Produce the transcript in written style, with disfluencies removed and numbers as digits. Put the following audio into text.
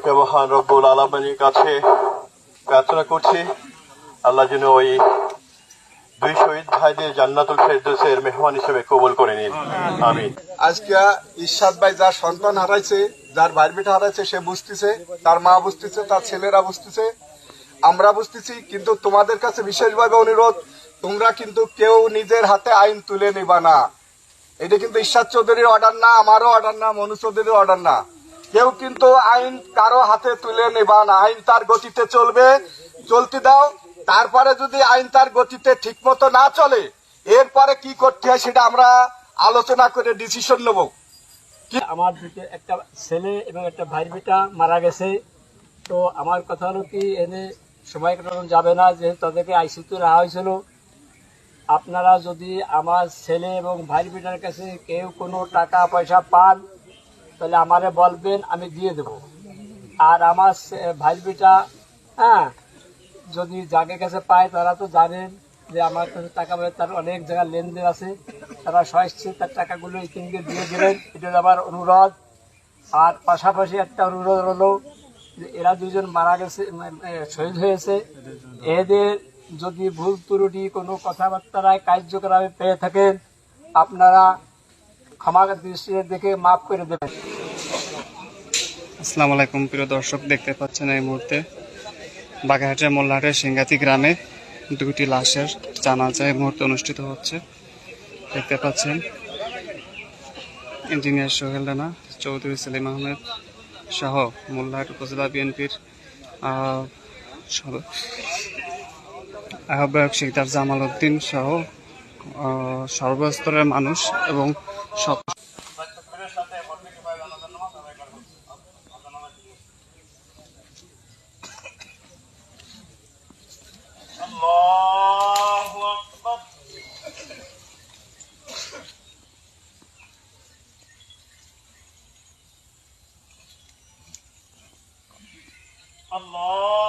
সম্পর্কে মহান রব্বুল আলামিনের কাছে প্রার্থনা করছি আল্লাহ যেন ওই দুই শহীদ ভাইদের জান্নাতুল ফেরদৌসের মেহমান হিসেবে কবুল করে নিন, আমিন। আজকে ইরশাদ ভাই যার সন্তান হারাইছে, যার ভাই বেটা হারাইছে, সে বুঝতেছে, তার মা বুঝতেছে, তার ছেলেরা বুঝতেছে, আমরা বুঝতেছি। কিন্তু তোমাদের কাছে বিশেষভাবে অনুরোধ, তোমরা কিন্তু কেউ নিজের হাতে আইন তুলে নিবা না। এটা কিন্তু ইরশাদ চৌধুরীর অর্ডার না, আমারও অর্ডার না, মনু চৌধুরীর অর্ডার না। কেউ কিন্তু আইন কারো হাতে তুলে নিবা না। আইন তার গতিতে চলবে, চলতে দাও। তারপরে যদি আইন তার গতিতে ঠিক মতো না চলে, এরপরে কি করতে হয় সেটা আমরা আলোচনা করে ডিসিশন নেব। আমার দুটো একটা ছেলে এবং একটা ভাই বেটা মারা গেছে। তো আমার কথা হলো কি, এনে সময় কাটানো যাবে না, যেহেতু তাদেরকে আইসিইউতে রাখা হয়েছিল। আপনারা যদি আমার ছেলে এবং ভাই বেটার কাছে কেউ কোনো টাকা পয়সা পান, তাহলে আমারে বলবেন, আমি দিয়ে দেব। আর আমার ভাই বেটা যদি যাকে কাছে পায়, তারা তো জানেন যে আমার কাছে টাকা পয়সা, তার অনেক জায়গায় লেনদেন আছে, তারা সহজে তার টাকাগুলো ইতিমধ্যে দিয়ে দেবেন, এটা আমার অনুরোধ। আর পাশাপাশি একটা অনুরোধ হলো যে এরা দুজন মারা গেছে, শহীদ হয়েছে, এদের যদি ভুল ত্রুটি কোনো কথাবার্তায় কার্যকরভাবে পেয়ে থাকেন, আপনারা ক্ষমা দৃষ্টিতে দেখে মাফ করে দেবেন। আসসালামু আলাইকুম প্রিয় দর্শক, দেখতে পাচ্ছেন এই মুহূর্তে বাগেরহাটের মোল্লাহাটের সিংগাতি গ্রামে দুটি লাশের জানাজা এই মুহূর্তে অনুষ্ঠিত হচ্ছে। দেখতে পাচ্ছেন ইঞ্জিনিয়ার সোহেল রানা, চৌধুরী সেলিম আহমেদ সহ মোল্লাহাট উপজেলা বিএনপির আহ্বায়ক শিকদার জামাল উদ্দিন সহ সর্বস্তরের মানুষ এবং সব আল্লাহ